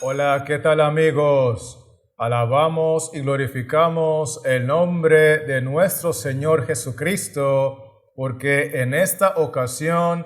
Hola, ¿qué tal amigos? Alabamos y glorificamos el nombre de nuestro Señor Jesucristo, porque en esta ocasión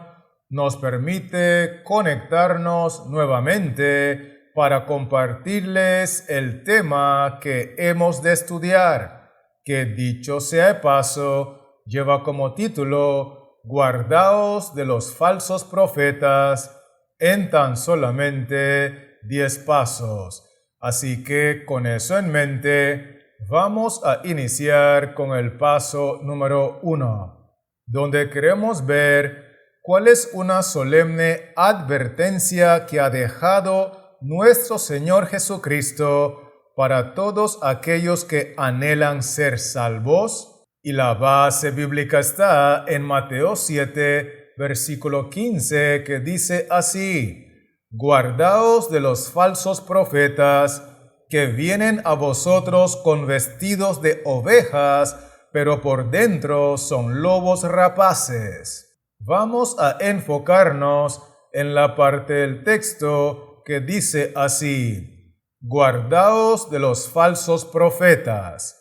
nos permite conectarnos nuevamente para compartirles el tema que hemos de estudiar, que dicho sea de paso, lleva como título Guardaos de los falsos profetas en tan solamente 10 pasos. Así que con eso en mente, vamos a iniciar con el paso número 1, donde queremos ver cuál es una solemne advertencia que ha dejado nuestro Señor Jesucristo para todos aquellos que anhelan ser salvos. Y la base bíblica está en Mateo 7, versículo 15, que dice así: Guardaos de los falsos profetas que vienen a vosotros con vestidos de ovejas, pero por dentro son lobos rapaces. Vamos a enfocarnos en la parte del texto que dice así: Guardaos de los falsos profetas,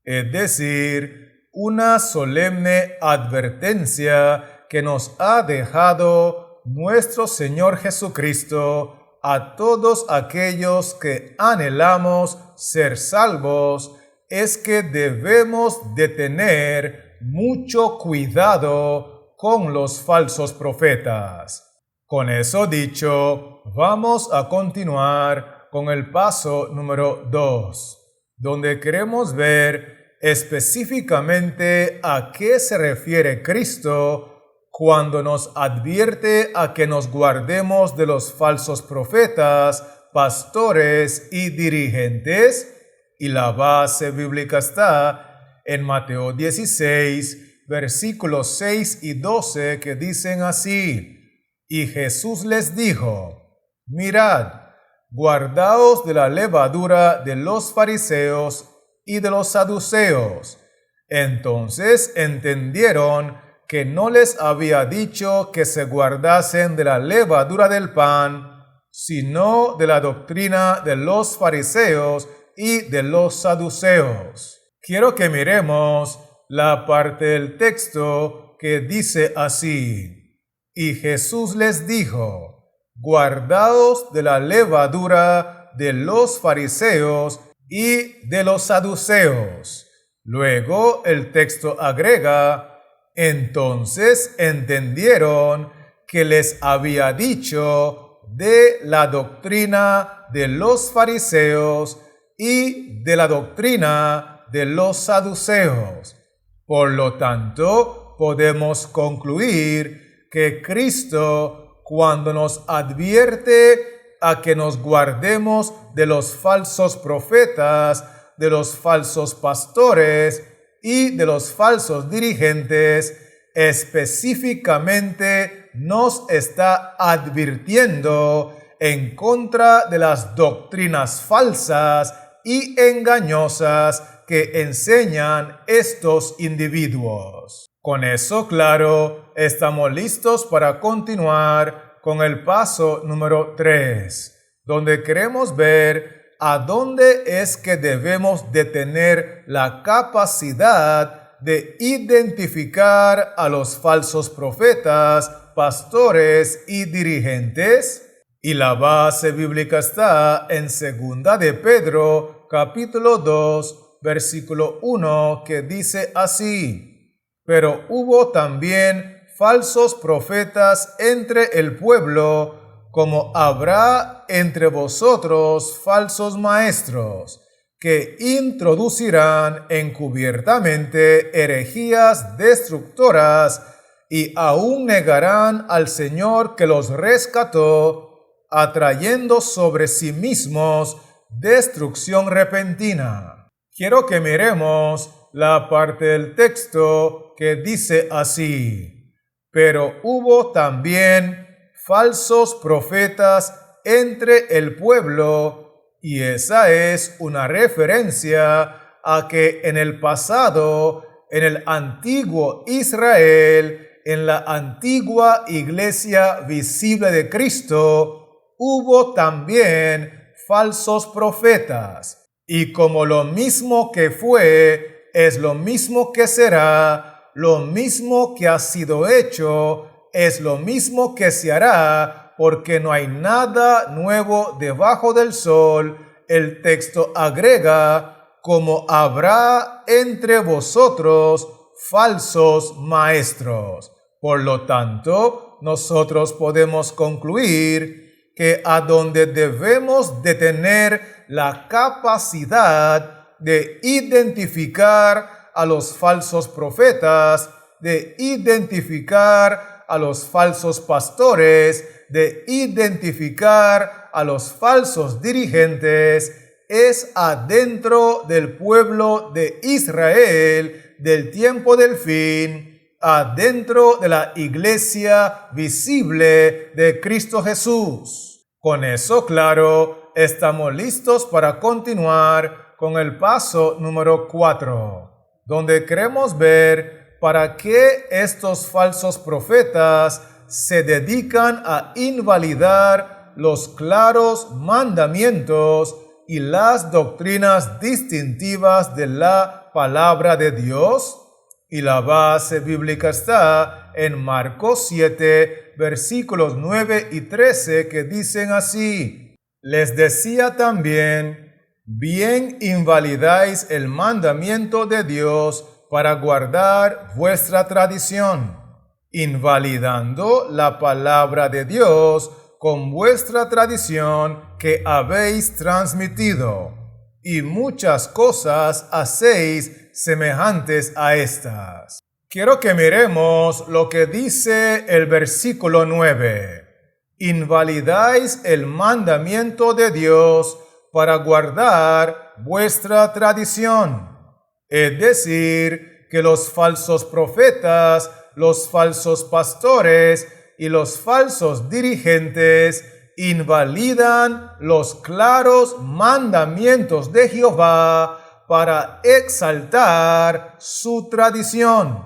es decir, una solemne advertencia que nos ha dejado nuestro Señor Jesucristo a todos aquellos que anhelamos ser salvos, es que debemos de tener mucho cuidado con los falsos profetas. Con eso dicho, vamos a continuar con el paso número 2, donde queremos ver específicamente a qué se refiere Cristo cuando nos advierte a que nos guardemos de los falsos profetas, pastores y dirigentes. Y la base bíblica está en Mateo 16, versículos 6 y 12, que dicen así: Y Jesús les dijo: Mirad, guardaos de la levadura de los fariseos y de los saduceos. Entonces entendieron que no les había dicho que se guardasen de la levadura del pan, sino de la doctrina de los fariseos y de los saduceos. Quiero que miremos la parte del texto que dice así: Y Jesús les dijo: Guardaos de la levadura de los fariseos y de los saduceos. Luego el texto agrega: Entonces entendieron que les había dicho de la doctrina de los fariseos y de la doctrina de los saduceos. Por lo tanto, podemos concluir que Cristo, cuando nos advierte a que nos guardemos de los falsos profetas, de los falsos pastores y de los falsos dirigentes, específicamente nos está advirtiendo en contra de las doctrinas falsas y engañosas que enseñan estos individuos. Con eso claro, estamos listos para continuar con el paso número 3, donde queremos ver a dónde es que debemos de tener la capacidad de identificar a los falsos profetas, pastores y dirigentes. Y la base bíblica está en 2 de Pedro, capítulo 2, versículo 1, que dice así: Pero hubo también falsos profetas entre el pueblo, como habrá entre vosotros falsos maestros, que introducirán encubiertamente herejías destructoras y aún negarán al Señor que los rescató, atrayendo sobre sí mismos destrucción repentina. Quiero que miremos la parte del texto que dice así: Pero hubo también falsos profetas entre el pueblo, y esa es una referencia a que en el pasado, en el antiguo Israel, en la antigua iglesia visible de Cristo, hubo también falsos profetas. Y como lo mismo que fue, es lo mismo que será, lo mismo que ha sido hecho, es lo mismo que se hará, porque no hay nada nuevo debajo del sol. El texto agrega, como habrá entre vosotros falsos maestros. Por lo tanto, nosotros podemos concluir que a donde debemos de tener la capacidad de identificar a los falsos profetas, de identificar a los falsos pastores, de identificar a los falsos dirigentes, es adentro del pueblo de Israel del tiempo del fin, adentro de la iglesia visible de Cristo Jesús. Con eso claro, estamos listos para continuar con el paso número 4, donde queremos ver para qué estos falsos profetas se dedican a invalidar los claros mandamientos y las doctrinas distintivas de la palabra de Dios. Y la base bíblica está en Marcos 7, versículos 9 y 13, que dicen así: les decía también, bien invalidáis el mandamiento de Dios para guardar vuestra tradición, invalidando la palabra de Dios con vuestra tradición que habéis transmitido, y muchas cosas hacéis semejantes a estas. Quiero que miremos lo que dice el versículo 9. Invalidáis el mandamiento de Dios para guardar vuestra tradición. Es decir, que los falsos profetas, los falsos pastores y los falsos dirigentes invalidan los claros mandamientos de Jehová para exaltar su tradición.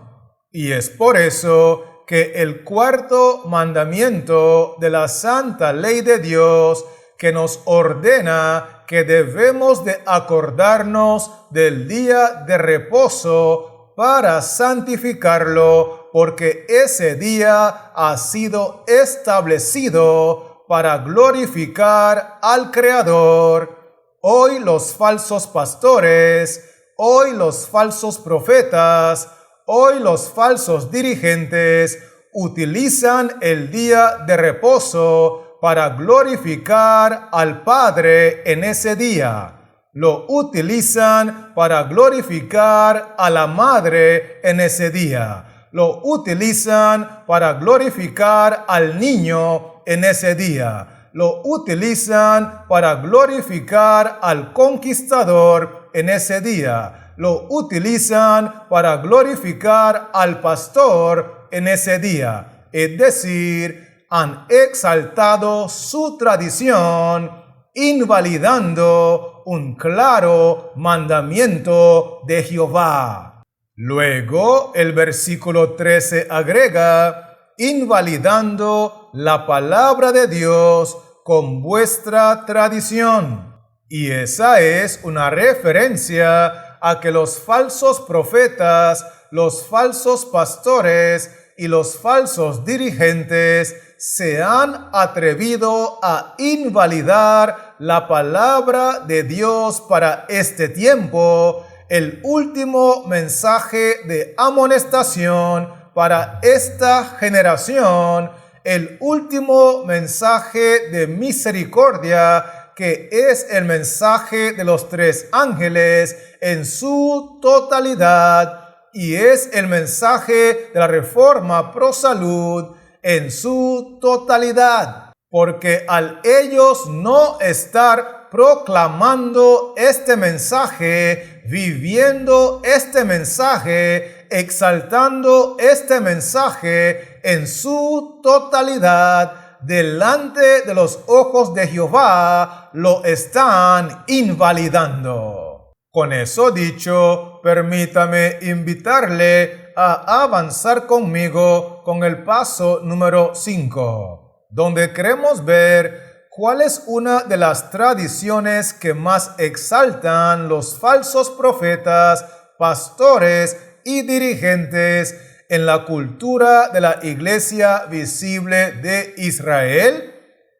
Y es por eso que el cuarto mandamiento de la santa ley de Dios, que nos ordena que debemos de acordarnos del día de reposo para santificarlo, porque ese día ha sido establecido para glorificar al Creador. Hoy los falsos pastores, hoy los falsos profetas, hoy los falsos dirigentes utilizan el día de reposo para glorificar al Padre en ese día. Lo utilizan para glorificar a la Madre en ese día. Lo utilizan para glorificar al niño en ese día. Lo utilizan para glorificar al conquistador en ese día. Lo utilizan para glorificar al pastor en ese día. Es decir, han exaltado su tradición, invalidando un claro mandamiento de Jehová. Luego, el versículo 13 agrega, invalidando la palabra de Dios con vuestra tradición. Y esa es una referencia a que los falsos profetas, los falsos pastores y los falsos dirigentes se han atrevido a invalidar la palabra de Dios para este tiempo, el último mensaje de amonestación para esta generación, el último mensaje de misericordia, que es el mensaje de los 3 ángeles en su totalidad, y es el mensaje de la reforma pro salud en su totalidad. Porque al ellos no estar proclamando este mensaje, viviendo este mensaje, exaltando este mensaje en su totalidad, delante de los ojos de Jehová, lo están invalidando. Con eso dicho, permítame invitarle a avanzar conmigo con el paso número 5, donde queremos ver ¿cuál es una de las tradiciones que más exaltan los falsos profetas, pastores y dirigentes en la cultura de la Iglesia Visible de Israel?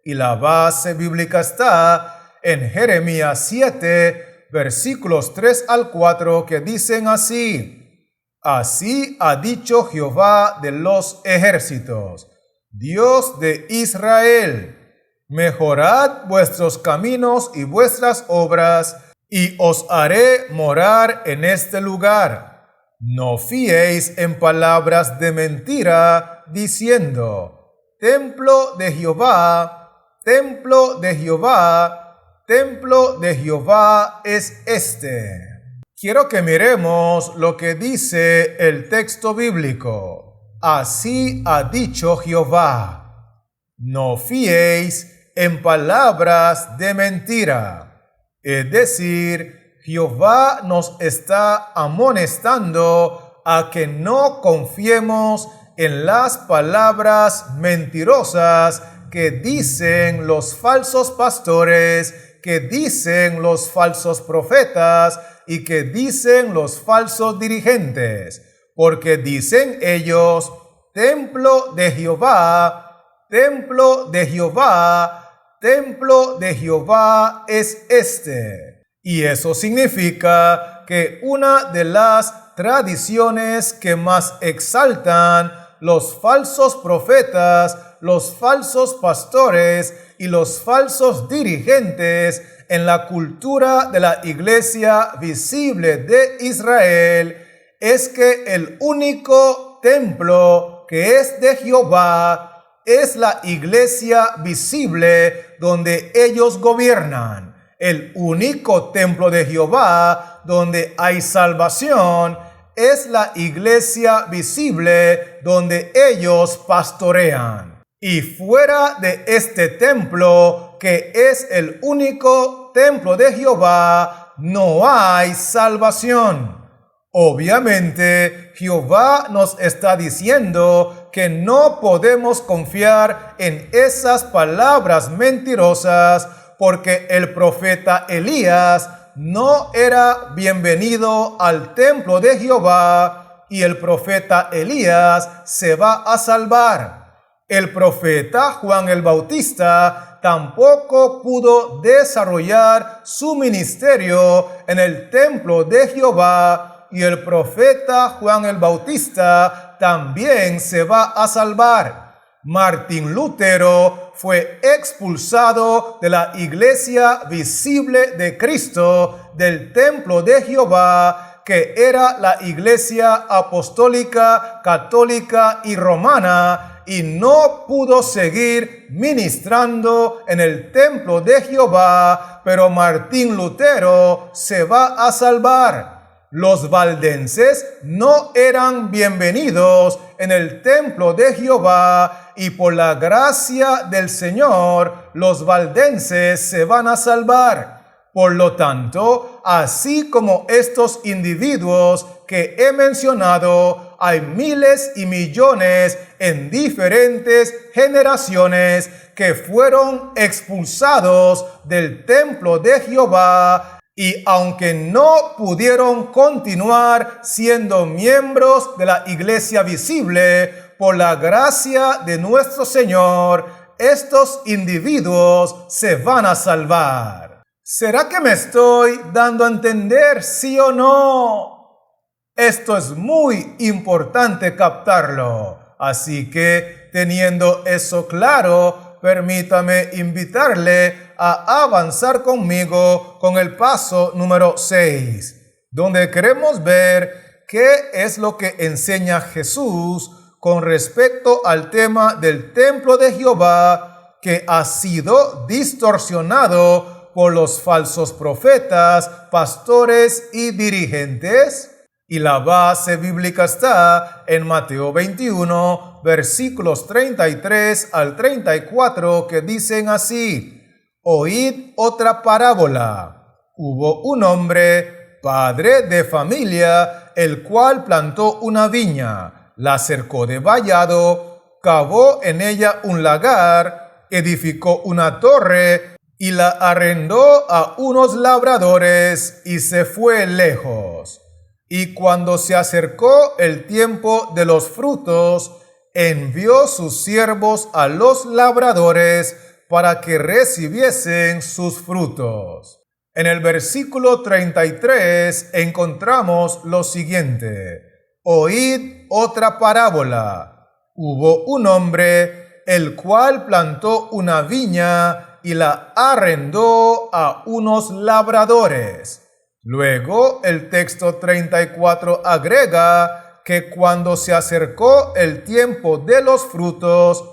Y la base bíblica está en Jeremías 7, versículos 3 al 4, que dicen así: Así ha dicho Jehová de los ejércitos, Dios de Israel: mejorad vuestros caminos y vuestras obras, y os haré morar en este lugar. No fiéis en palabras de mentira, diciendo: templo de Jehová, templo de Jehová, templo de Jehová es este. Quiero que miremos lo que dice el texto bíblico. Así ha dicho Jehová: no fiéis en palabras de mentira. Es decir, Jehová nos está amonestando a que no confiemos en las palabras mentirosas que dicen los falsos pastores, que dicen los falsos profetas y que dicen los falsos dirigentes, porque dicen ellos: templo de Jehová, templo de Jehová, templo de Jehová es este. Y eso significa que una de las tradiciones que más exaltan los falsos profetas, los falsos pastores y los falsos dirigentes en la cultura de la Iglesia Visible de Israel es que el único templo que es de Jehová es la Iglesia Visible donde ellos gobiernan. El único templo de Jehová donde hay salvación es la Iglesia Visible donde ellos pastorean. Y fuera de este templo, que es el único templo de Jehová, no hay salvación. Obviamente, Jehová nos está diciendo que no podemos confiar en esas palabras mentirosas, porque el profeta Elías no era bienvenido al templo de Jehová y el profeta Elías se va a salvar. El profeta Juan el Bautista tampoco pudo desarrollar su ministerio en el templo de Jehová y el profeta Juan el Bautista también se va a salvar. Martín Lutero fue expulsado de la Iglesia Visible de Cristo del templo de Jehová, que era la Iglesia Apostólica, Católica y Romana, y no pudo seguir ministrando en el templo de Jehová, pero Martín Lutero se va a salvar. Los valdenses no eran bienvenidos en el templo de Jehová y por la gracia del Señor los valdenses se van a salvar. Por lo tanto, así como estos individuos que he mencionado, hay miles y millones en diferentes generaciones que fueron expulsados del templo de Jehová y aunque no pudieron continuar siendo miembros de la Iglesia Visible, por la gracia de nuestro Señor, estos individuos se van a salvar. ¿Será que me estoy dando a entender, sí o no? Esto es muy importante captarlo. Así que, teniendo eso claro, permítame invitarle a avanzar conmigo con el paso número 6, donde queremos ver qué es lo que enseña Jesús con respecto al tema del templo de Jehová, que ha sido distorsionado por los falsos profetas, pastores y dirigentes. Y la base bíblica está en Mateo 21, versículos 33 al 34, que dicen así: Oíd otra parábola. Hubo un hombre, padre de familia, el cual plantó una viña, la cercó de vallado, cavó en ella un lagar, edificó una torre y la arrendó a unos labradores y se fue lejos. Y cuando se acercó el tiempo de los frutos, envió sus siervos a los labradores para que recibiesen sus frutos. En el versículo 33 encontramos lo siguiente: oíd otra parábola. Hubo un hombre el cual plantó una viña y la arrendó a unos labradores. Luego el texto 34 agrega que cuando se acercó el tiempo de los frutos,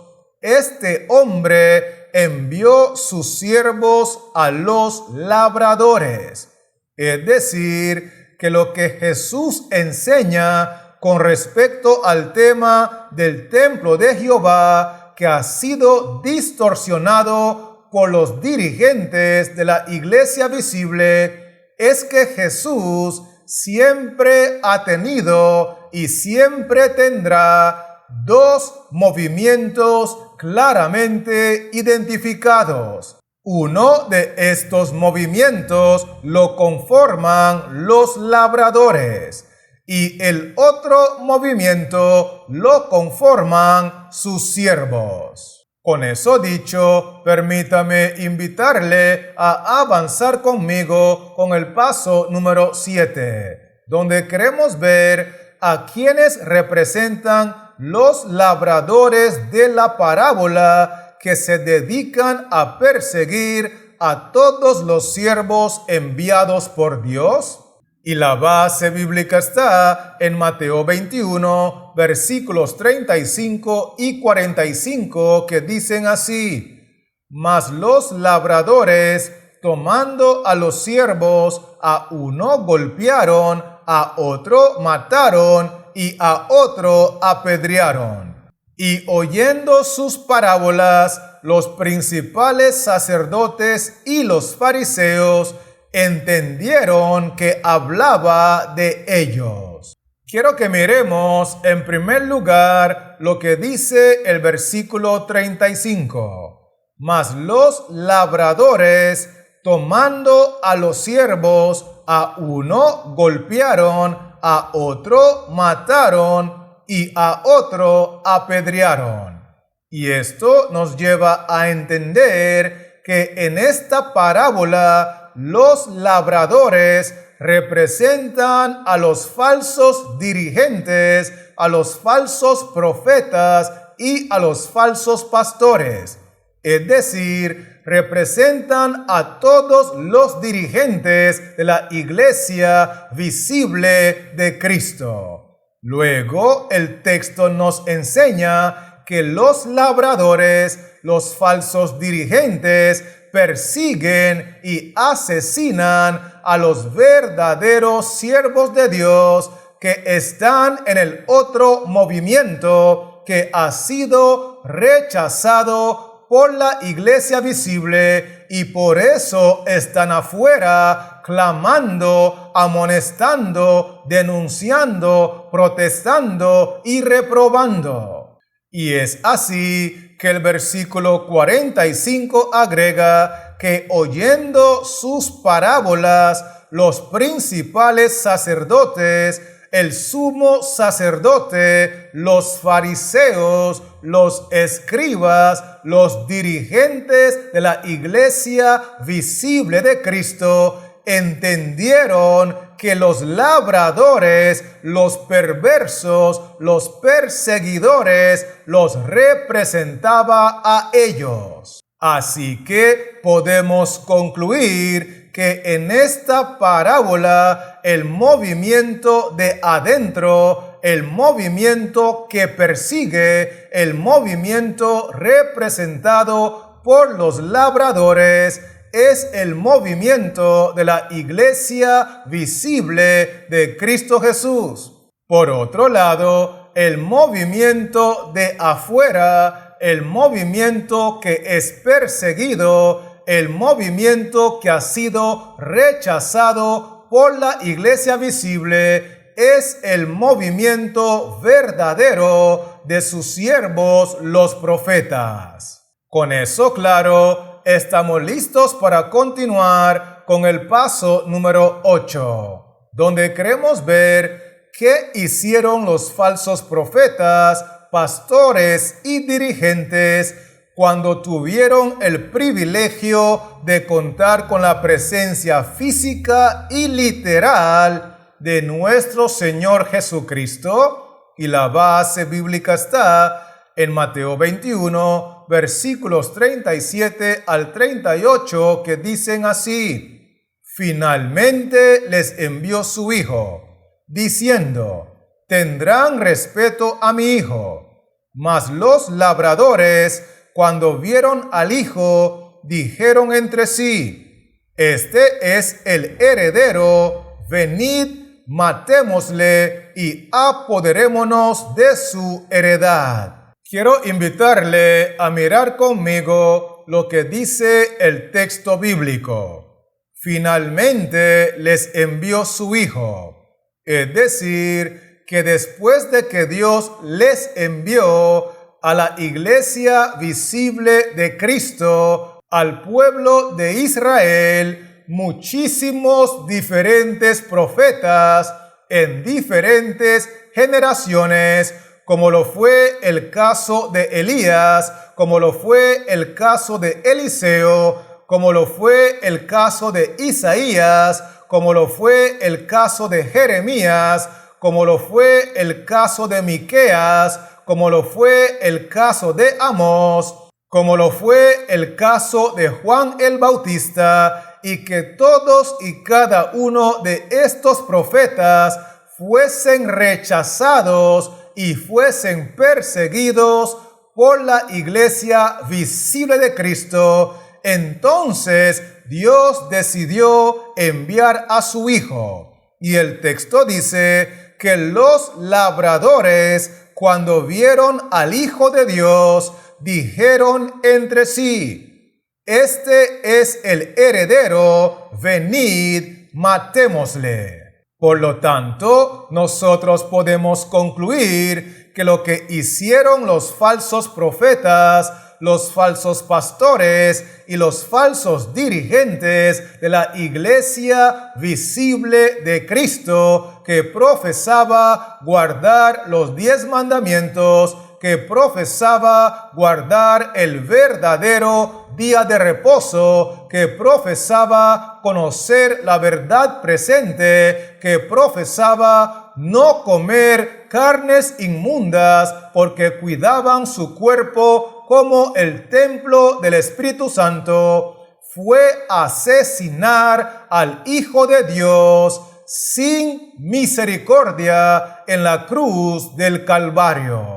este hombre envió sus siervos a los labradores. Es decir, que lo que Jesús enseña con respecto al tema del templo de Jehová, que ha sido distorsionado por los dirigentes de la iglesia visible, es que Jesús siempre ha tenido y siempre tendrá dos movimientos claramente identificados. Uno de estos movimientos lo conforman los labradores y el otro movimiento lo conforman sus siervos. Con eso dicho, permítame invitarle a avanzar conmigo con el paso número 7, donde queremos ver a quienes representan los labradores de la parábola que se dedican a perseguir a todos los siervos enviados por Dios. Y la base bíblica está en Mateo 21, versículos 35 y 45, que dicen así: mas los labradores, tomando a los siervos, a uno golpearon, a otro mataron y a otro apedrearon. Y oyendo sus parábolas, los principales sacerdotes y los fariseos entendieron que hablaba de ellos. Quiero que miremos en primer lugar lo que dice el versículo 35. Mas los labradores, tomando a los siervos, a uno golpearon, a otro mataron y a otro apedrearon. Y esto nos lleva a entender que en esta parábola los labradores representan a los falsos dirigentes, a los falsos profetas y a los falsos pastores. Es decir, representan a todos los dirigentes de la iglesia visible de Cristo. Luego, el texto nos enseña que los labradores, los falsos dirigentes, persiguen y asesinan a los verdaderos siervos de Dios que están en el otro movimiento que ha sido rechazado por la iglesia visible, y por eso están afuera clamando, amonestando, denunciando, protestando y reprobando. Y es así que el versículo 45 agrega que oyendo sus parábolas, los principales sacerdotes, el sumo sacerdote, los fariseos, los escribas, los dirigentes de la iglesia visible de Cristo, entendieron que los labradores, los perversos, los perseguidores, los representaba a ellos. Así que podemos concluir que en esta parábola el movimiento de adentro, el movimiento que persigue, el movimiento representado por los labradores, es el movimiento de la iglesia visible de Cristo Jesús. Por otro lado, el movimiento de afuera, el movimiento que es perseguido, el movimiento que ha sido rechazado por la iglesia visible, es el movimiento verdadero de sus siervos los profetas. Con eso claro, estamos listos para continuar con el paso número 8, donde queremos ver qué hicieron los falsos profetas, pastores y dirigentes cuando tuvieron el privilegio de contar con la presencia física y literal de nuestro Señor Jesucristo. Y la base bíblica está en Mateo 21, versículos 37 al 38, que dicen así: Finalmente les envió su hijo, diciendo: Tendrán respeto a mi hijo. Mas los labradores, cuando vieron al hijo, dijeron entre sí: Este es el heredero, venid, matémosle y apoderémonos de su heredad. Quiero invitarle a mirar conmigo lo que dice el texto bíblico. Finalmente les envió su hijo. Es decir, que después de que Dios les envió a la iglesia visible de Cristo, al pueblo de Israel, muchísimos diferentes profetas en diferentes generaciones, como lo fue el caso de Elías, como lo fue el caso de Eliseo, como lo fue el caso de Isaías, como lo fue el caso de Jeremías, como lo fue el caso de Miqueas, como lo fue el caso de Amós, como lo fue el caso de Juan el Bautista, y que todos y cada uno de estos profetas fuesen rechazados y fuesen perseguidos por la iglesia visible de Cristo. Entonces Dios decidió enviar a su hijo. Y el texto dice que los labradores, cuando vieron al Hijo de Dios, dijeron entre sí: Este es el heredero, venid, matémosle. Por lo tanto, nosotros podemos concluir que lo que hicieron los falsos profetas, los falsos pastores y los falsos dirigentes de la iglesia visible de Cristo, que profesaba guardar los 10 mandamientos, que profesaba guardar el verdadero día de reposo, que profesaba conocer la verdad presente, que profesaba no comer carnes inmundas porque cuidaban su cuerpo como el templo del Espíritu Santo, fue asesinar al Hijo de Dios sin misericordia en la cruz del Calvario.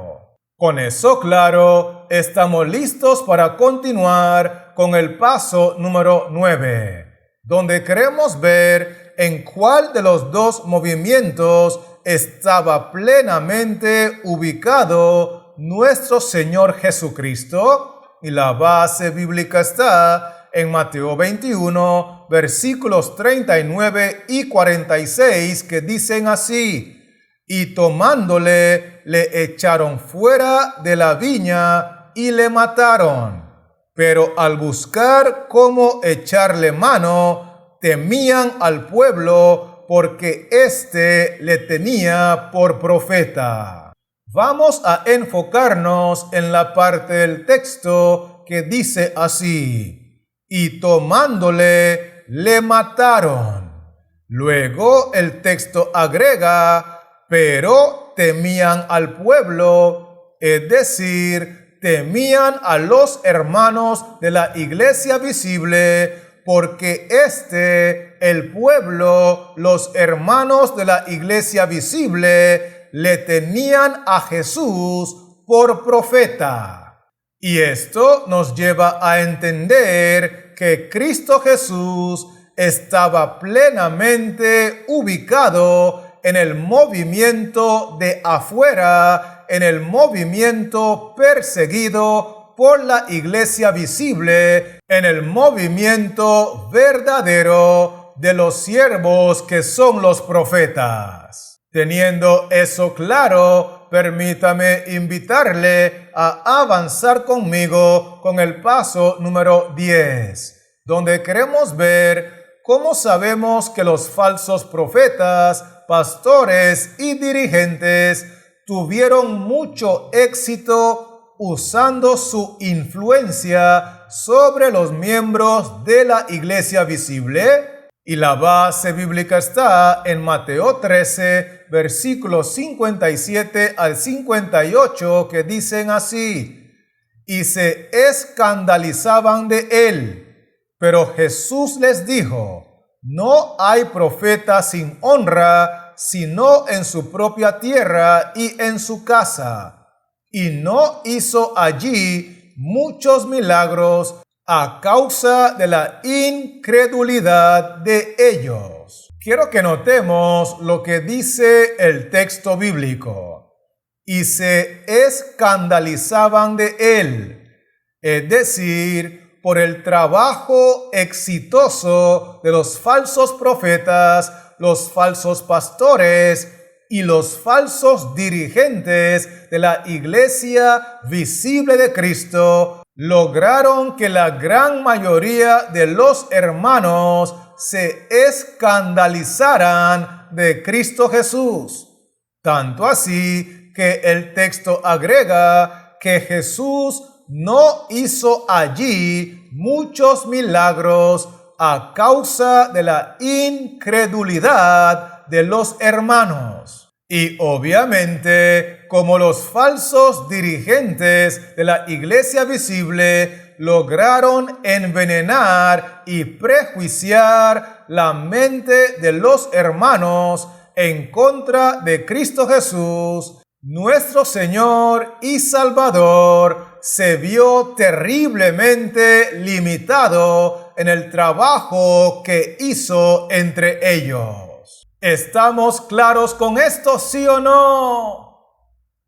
Con eso claro, estamos listos para continuar con el paso número 9, donde queremos ver en cuál de los dos movimientos estaba plenamente ubicado nuestro Señor Jesucristo. Y la base bíblica está en Mateo 21, versículos 39 y 46, que dicen así: Y tomándole, le echaron fuera de la viña y le mataron. Pero al buscar cómo echarle mano, temían al pueblo, porque éste le tenía por profeta. Vamos a enfocarnos en la parte del texto que dice así: Y tomándole, le mataron. Luego el texto agrega: Pero temían al pueblo, es decir, temían a los hermanos de la iglesia visible, porque el pueblo, los hermanos de la iglesia visible, le tenían a Jesús por profeta. Y esto nos lleva a entender que Cristo Jesús estaba plenamente ubicado en el movimiento de afuera, en el movimiento perseguido por la iglesia visible, en el movimiento verdadero de los siervos que son los profetas. Teniendo eso claro, permítame invitarle a avanzar conmigo con el paso número 10, donde queremos ver cómo sabemos que los falsos profetas, pastores y dirigentes tuvieron mucho éxito usando su influencia sobre los miembros de la iglesia visible. Y la base bíblica está en Mateo 13, versículos 57 al 58, que dicen así: y se escandalizaban de él. Pero Jesús les dijo: no hay profeta sin honra, sino en su propia tierra y en su casa. Y no hizo allí muchos milagros a causa de la incredulidad de ellos. Quiero que notemos lo que dice el texto bíblico. Y se escandalizaban de él, es decir, por el trabajo exitoso de los falsos profetas, los falsos pastores y los falsos dirigentes de la iglesia visible de Cristo. Lograron que la gran mayoría de los hermanos se escandalizaran de Cristo Jesús. Tanto así que el texto agrega que Jesús no hizo allí muchos milagros a causa de la incredulidad de los hermanos. Y obviamente, como los falsos dirigentes de la iglesia visible lograron envenenar y prejuiciar la mente de los hermanos en contra de Cristo Jesús, nuestro Señor y Salvador se vio terriblemente limitado en el trabajo que hizo entre ellos. ¿Estamos claros con esto, sí o no?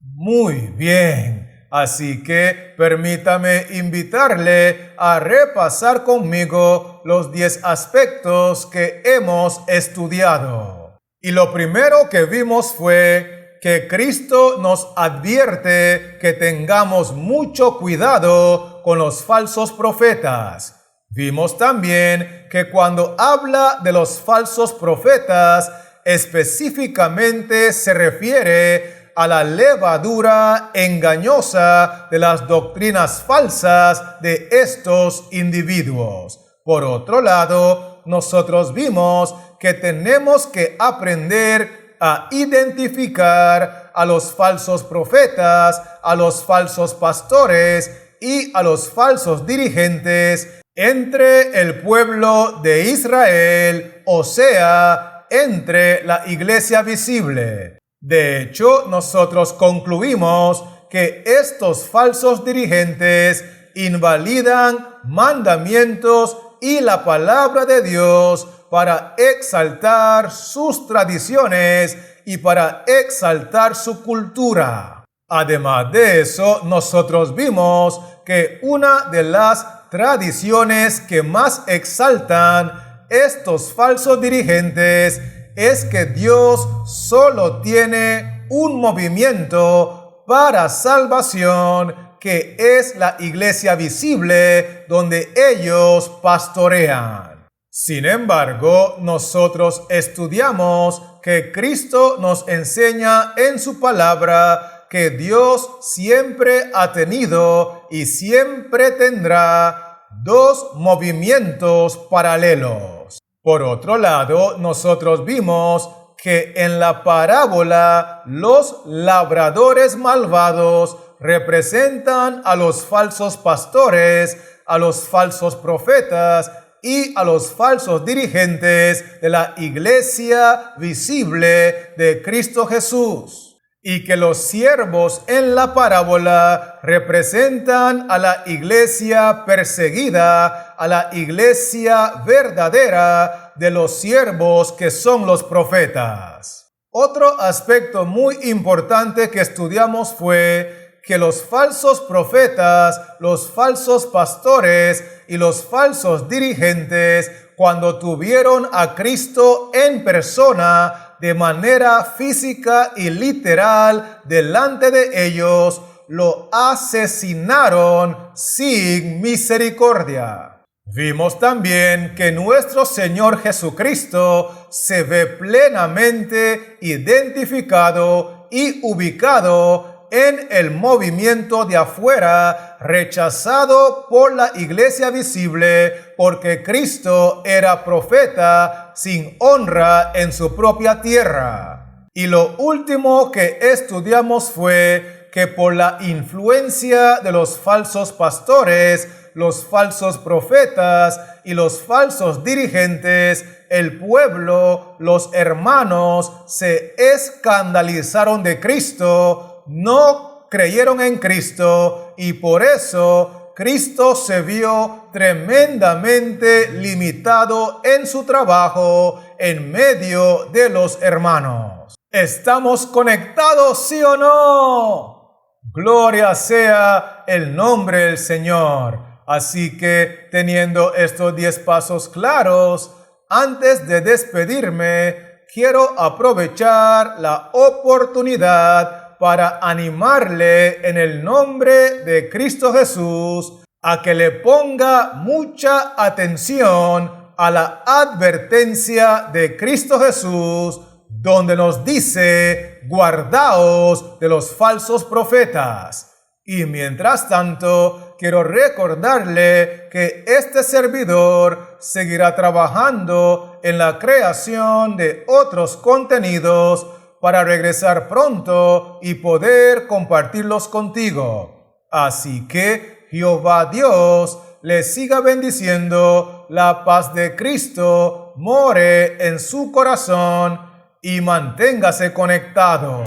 Muy bien. Así que permítame invitarle a repasar conmigo los 10 aspectos que hemos estudiado. Y lo primero que vimos fue que Cristo nos advierte que tengamos mucho cuidado con los falsos profetas. Vimos también que cuando habla de los falsos profetas, específicamente se refiere a la levadura engañosa de las doctrinas falsas de estos individuos. Por otro lado, nosotros vimos que tenemos que aprender a identificar a los falsos profetas, a los falsos pastores y a los falsos dirigentes entre el pueblo de Israel, o sea, entre la iglesia visible. De hecho, nosotros concluimos que estos falsos dirigentes invalidan mandamientos y la palabra de Dios para exaltar sus tradiciones y para exaltar su cultura. Además de eso, nosotros vimos que una de las tradiciones que más exaltan estos falsos dirigentes es que Dios solo tiene un movimiento para salvación, que es la iglesia visible donde ellos pastorean. Sin embargo, nosotros estudiamos que Cristo nos enseña en su palabra que Dios siempre ha tenido y siempre tendrá dos movimientos paralelos. Por otro lado, nosotros vimos que en la parábola los labradores malvados representan a los falsos pastores, a los falsos profetas y a los falsos dirigentes de la iglesia visible de Cristo Jesús. Y que los siervos en la parábola representan a la iglesia perseguida, a la iglesia verdadera de los siervos que son los profetas. Otro aspecto muy importante que estudiamos fue que los falsos profetas, los falsos pastores y los falsos dirigentes, cuando tuvieron a Cristo en persona, de manera física y literal delante de ellos, lo asesinaron sin misericordia. Vimos también que nuestro Señor Jesucristo se ve plenamente identificado y ubicado en el movimiento de afuera, rechazado por la iglesia visible, porque Cristo era profeta sin honra en su propia tierra. Y lo último que estudiamos fue que por la influencia de los falsos pastores, los falsos profetas y los falsos dirigentes, el pueblo, los hermanos, se escandalizaron de Cristo, no creyeron en Cristo, y por eso Cristo se vio tremendamente limitado en su trabajo en medio de los hermanos. ¿Estamos conectados, sí o no? Gloria sea el nombre del Señor. Así que, teniendo estos 10 pasos claros, antes de despedirme, quiero aprovechar la oportunidad para animarle en el nombre de Cristo Jesús a que le ponga mucha atención a la advertencia de Cristo Jesús, donde nos dice: guardaos de los falsos profetas. Y mientras tanto, quiero recordarle que este servidor seguirá trabajando en la creación de otros contenidos para regresar pronto y poder compartirlos contigo. Así que Jehová Dios le siga bendiciendo, la paz de Cristo more en su corazón y manténgase conectado.